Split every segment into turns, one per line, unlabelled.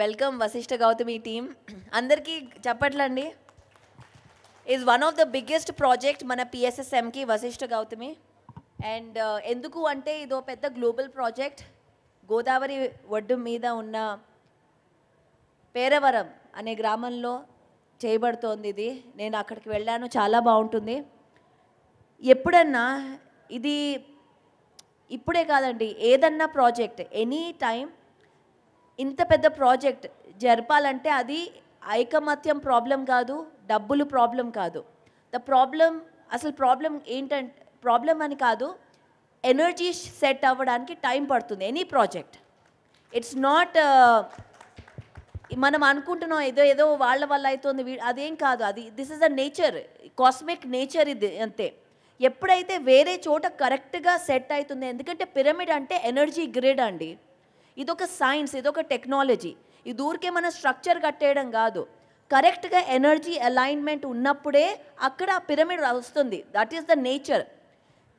Welcome Vashishtha Gautami team. అందరికీ చెప్పట్లండి. Is one of the biggest project మన పిఎస్ఎస్ఎంకి వశిష్ఠ గౌతమి. అండ్ ఎందుకు అంటే ఇదో పెద్ద గ్లోబల్ ప్రాజెక్ట్. గోదావరి ఒడ్డు మీద ఉన్న పేరవరం అనే గ్రామంలో చేయబడుతోంది ఇది. నేను అక్కడికి వెళ్ళాను, చాలా బాగుంటుంది. ఎప్పుడన్నా ఇది ఇప్పుడే కాదండి, ఏదన్నా ప్రాజెక్ట్ ఎనీ టైం ఇంత పెద్ద ప్రాజెక్ట్ జరపాలంటే అది ఐకమత్యం ప్రాబ్లం కాదు, డబ్బులు ప్రాబ్లం కాదు. అసలు ప్రాబ్లం ఏంటంటే, ప్రాబ్లం అని కాదు, ఎనర్జీ సెట్ అవ్వడానికి టైం పడుతుంది ఎనీ ప్రాజెక్ట్. ఇట్స్ నాట్ మనం అనుకుంటున్నాం ఏదో వాళ్ళ వల్ల అవుతుంది, అదేం కాదు. అది this is the nature, cosmic nature ఇది అంతే. ఎప్పుడైతే వేరే చోట కరెక్ట్గా సెట్ అవుతుంది, ఎందుకంటే పిరమిడ్ అంటే ఎనర్జీ గ్రిడ్ అండి. ఇదొక సైన్స్, ఇదొక టెక్నాలజీ. ఇది ఊరికే మన స్ట్రక్చర్ కట్టేయడం కాదు, కరెక్ట్గా ఎనర్జీ అలైన్మెంట్ ఉన్నప్పుడే అక్కడ పిరమిడ్ వస్తుంది. That is the nature.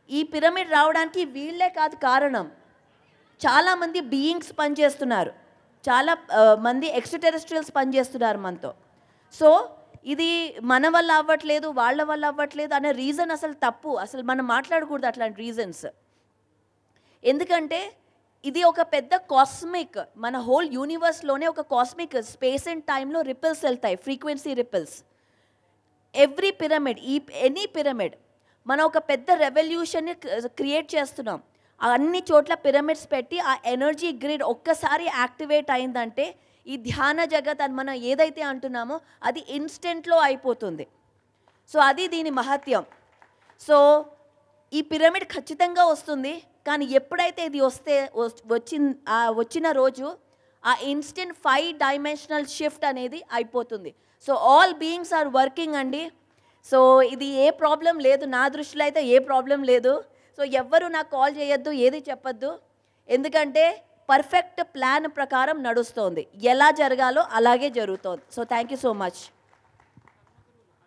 ఈ పిరమిడ్ రావడానికి వీళ్ళే కాదు కారణం, చాలామంది బీయింగ్స్ పనిచేస్తున్నారు, చాలా మంది ఎక్స్ట్రాటెరెస్ట్రియల్స్ పనిచేస్తున్నారు మనతో. సో ఇది మన వల్ల అవ్వట్లేదు, వాళ్ళ వల్ల అవ్వట్లేదు అనే రీజన్ అసలు తప్పు. అసలు మనం మాట్లాడకూడదు అట్లాంటి రీజన్స్. ఎందుకంటే ఇది ఒక పెద్ద కాస్మిక్, మన హోల్ యూనివర్స్లోనే ఒక కాస్మిక్ స్పేస్ అండ్ టైంలో రిపిల్స్ వెళ్తాయి, frequency ripples. Every pyramid, any pyramid మనం ఒక పెద్ద రెవల్యూషన్ని క్రియేట్ చేస్తున్నాం. అన్ని చోట్ల పిరమిడ్స్ పెట్టి ఆ ఎనర్జీ గ్రిడ్ ఒక్కసారి యాక్టివేట్ అయిందంటే ఈ ధ్యాన జగత్ అని మనం ఏదైతే అంటున్నామో అది ఇన్స్టెంట్లో అయిపోతుంది. సో అది దీని మహత్యం. సో ఈ పిరమిడ్ ఖచ్చితంగా వస్తుంది, కానీ ఎప్పుడైతే ఇది వచ్చిన రోజు ఆ ఇన్స్టెంట్ 5 డైమెన్షనల్ షిఫ్ట్ అనేది అయిపోతుంది. So all beings are working అండి. సో ఇది ఏ ప్రాబ్లం లేదు, నా దృష్టిలో అయితే ఏ ప్రాబ్లం లేదు. సో ఎవ్వరు నాకు కాల్ చేయొద్దు, ఏది చెప్పొద్దు, ఎందుకంటే పర్ఫెక్ట్ ప్లాన్ ప్రకారం నడుస్తోంది. ఎలా జరగాలో అలాగే జరుగుతోంది. So thank you so much.